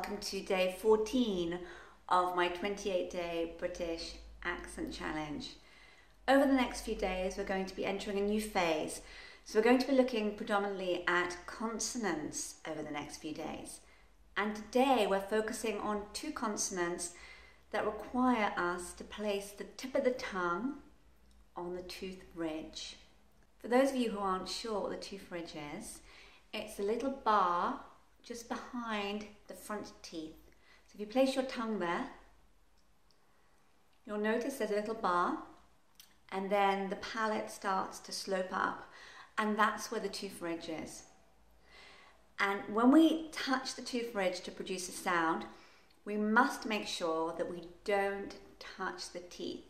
welcome to day 14 of my 28-day British accent challenge. Over the next few days we're going to be entering a new phase, so we're going to be looking predominantly at consonants over the next few days. And today we're focusing on two consonants that require us to place the tip of the tongue on the tooth ridge. For those of you who aren't sure what the tooth ridge is, it's a little bar just behind the front teeth. So if you place your tongue there, you'll notice there's a little bar, and then the palate starts to slope up, and that's where the tooth ridge is. And when we touch the tooth ridge to produce a sound, we must make sure that we don't touch the teeth.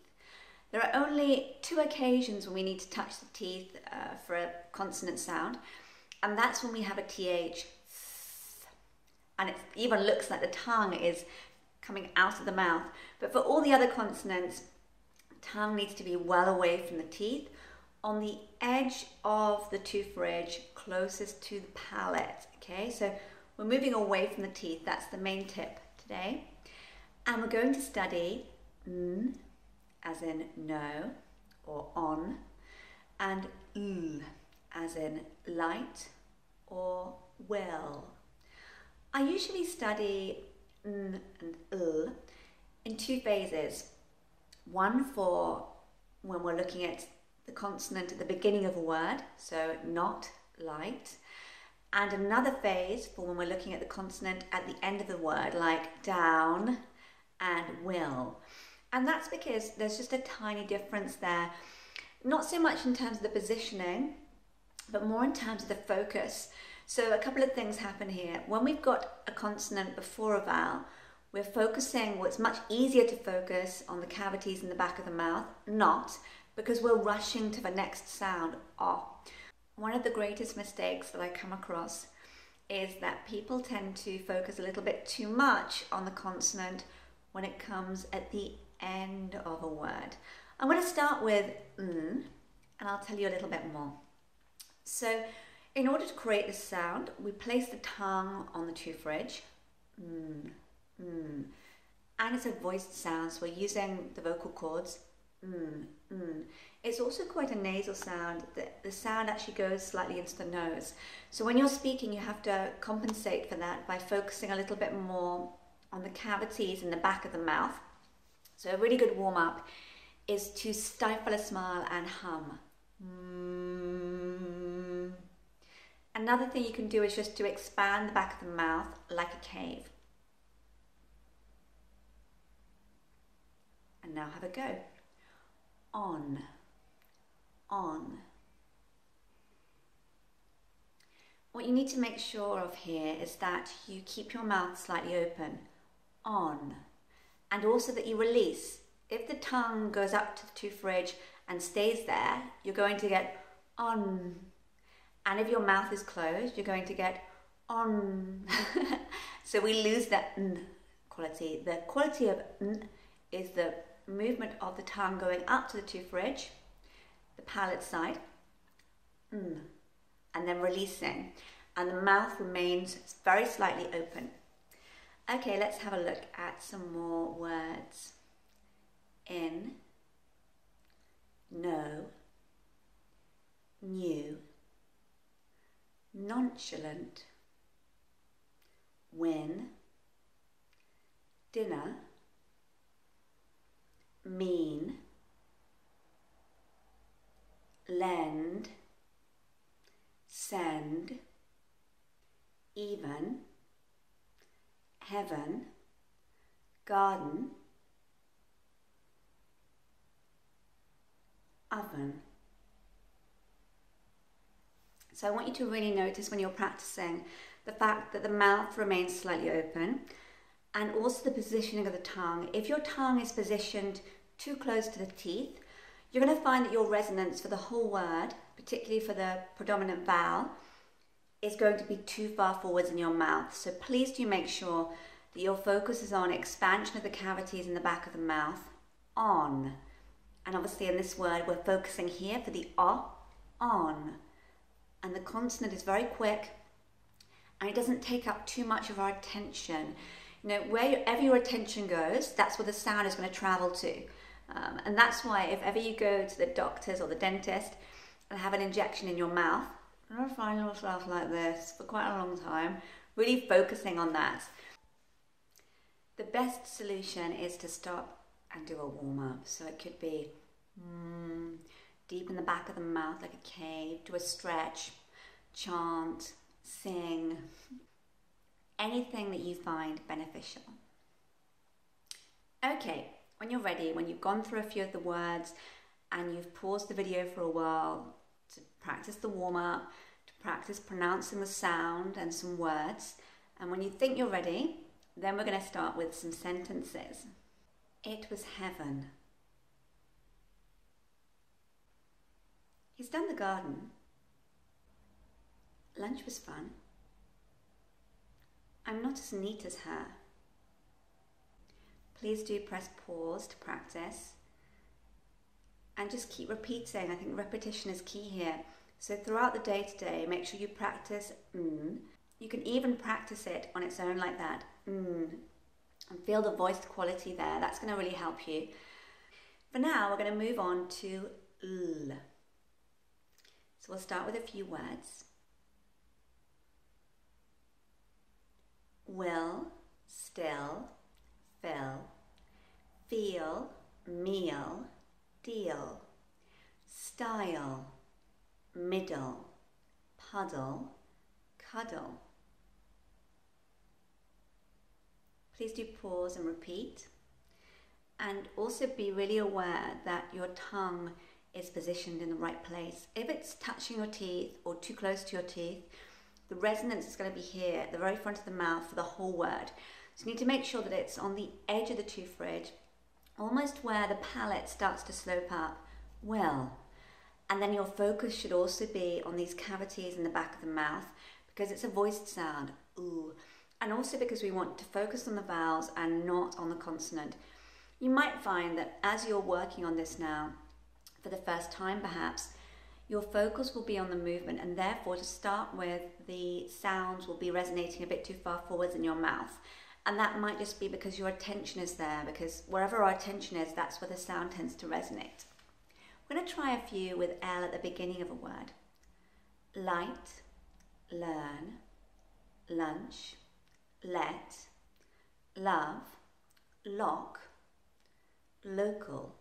There are only two occasions when we need to touch the teeth for a consonant sound, and that's when we have a TH, and it even looks like the tongue is coming out of the mouth. But for all the other consonants, tongue needs to be well away from the teeth, on the edge of the tooth ridge, closest to the palate. Okay, so we're moving away from the teeth. That's the main tip today. And we're going to study n, as in no or on, and l, as in light or will. I usually study n and l in two phases. One for when we're looking at the consonant at the beginning of a word, so not, light, and another phase for when we're looking at the consonant at the end of the word, like down and will. And that's because there's just a tiny difference there, not so much in terms of the positioning, but more in terms of the focus. So a couple of things happen here. When we've got a consonant before a vowel, we're focusing, well, it's much easier to focus on the cavities in the back of the mouth, not, because we're rushing to the next sound, ah. One of the greatest mistakes that I come across is that people tend to focus a little bit too much on the consonant when it comes at the end of a word. I'm going to start with n, and I'll tell you a little bit more. So, in order to create this sound, we place the tongue on the tooth ridge, and it's a voiced sound, so we're using the vocal cords, It's also quite a nasal sound. The sound actually goes slightly into the nose. So when you're speaking, you have to compensate for that by focusing a little bit more on the cavities in the back of the mouth. So a really good warm-up is to stifle a smile and hum. Another thing you can do is just to expand the back of the mouth like a cave. And now have a go. On. What you need to make sure of here is that you keep your mouth slightly open. On. And also that you release. If the tongue goes up to the tooth ridge and stays there, you're going to get on. And if your mouth is closed, you're going to get on. So we lose that n quality. The quality of n is the movement of the tongue going up to the tooth ridge, the palate side, and then releasing. And the mouth remains very slightly open. Okay, let's have a look at some more words. In, no, new, nonchalant, win, dinner, mean, lend, send, even, heaven, garden, oven. So I want you to really notice when you're practicing the fact that the mouth remains slightly open, and also the positioning of the tongue. If your tongue is positioned too close to the teeth, you're going to find that your resonance for the whole word, particularly for the predominant vowel, is going to be too far forwards in your mouth. So please do make sure that your focus is on expansion of the cavities in the back of the mouth, on. And obviously in this word, we're focusing here for the on. And the consonant is very quick, and it doesn't take up too much of our attention. You know, wherever your attention goes, that's where the sound is going to travel to. And that's why if ever you go to the doctors or the dentist and have an injection in your mouth, you'll find yourself like this for quite a long time, really focusing on that. The best solution is to stop and do a warm-up. So it could be deep in the back of the mouth like a cave, do a stretch, chant, sing, anything that you find beneficial. Okay, when you're ready, when you've gone through a few of the words and you've paused the video for a while to practice the warm-up, to practice pronouncing the sound and some words, and when you think you're ready, then we're going to start with some sentences. It was heaven. He's done the garden. Lunch was fun. I'm not as neat as her. Please do press pause to practice. And just keep repeating. I think repetition is key here. So throughout the day today, make sure you practice You can even practice it on its own like that. And feel the voiced quality there. That's going to really help you. For now, we're going to move on to L. So we'll start with a few words. Will, still, fill, feel, meal, deal, style, middle, puddle, cuddle. Please do pause and repeat. And also be really aware that your tongue is positioned in the right place. If it's touching your teeth or too close to your teeth, the resonance is going to be here at the very front of the mouth for the whole word. So you need to make sure that it's on the edge of the tooth ridge, almost where the palate starts to slope up. Well, and then your focus should also be on these cavities in the back of the mouth because it's a voiced sound, ooh. And also because we want to focus on the vowels and not on the consonant. You might find that as you're working on this now, for the first time perhaps, your focus will be on the movement, and therefore to start with, the sounds will be resonating a bit too far forwards in your mouth. And that might just be because your attention is there, because wherever our attention is, that's where the sound tends to resonate. We're going to try a few with L at the beginning of a word. Light, learn, lunch, let, love, lock, local.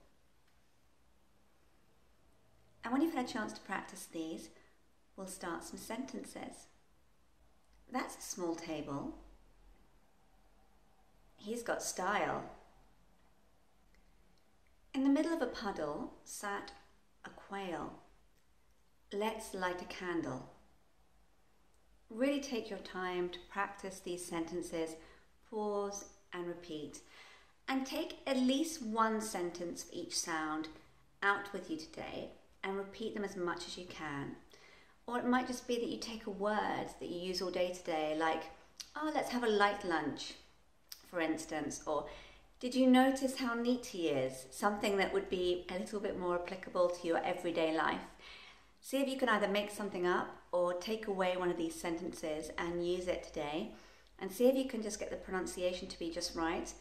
And when you've had a chance to practice these, we'll start some sentences. That's a small table. He's got style. In the middle of a puddle sat a quail. Let's light a candle. Really take your time to practice these sentences, pause and repeat. And take at least one sentence for each sound out with you today and repeat them as much as you can. Or it might just be that you take a word that you use all day today, like, oh, let's have a light lunch, for instance, or did you notice how neat he is? Something that would be a little bit more applicable to your everyday life. See if you can either make something up or take away one of these sentences and use it today, and see if you can just get the pronunciation to be just right.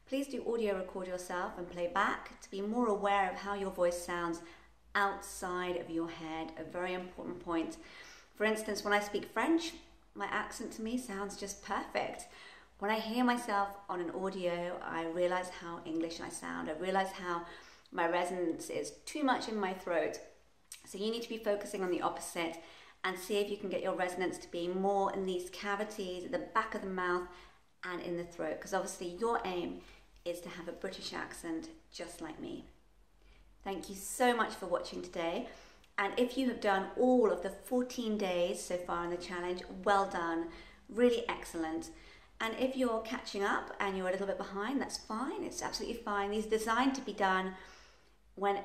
Please do audio record yourself and play back to be more aware of how your voice sounds outside of your head, a very important point. For instance, when I speak French, my accent to me sounds just perfect. When I hear myself on an audio, I realize how English I sound. I realize how my resonance is too much in my throat. So you need to be focusing on the opposite and see if you can get your resonance to be more in these cavities at the back of the mouth and in the throat, because obviously your aim is to have a British accent just like me. Thank you so much for watching today. And if you have done all of the 14 days so far in the challenge, well done, really excellent. And if you're catching up and you're a little bit behind, that's fine, it's absolutely fine. These are designed to be done when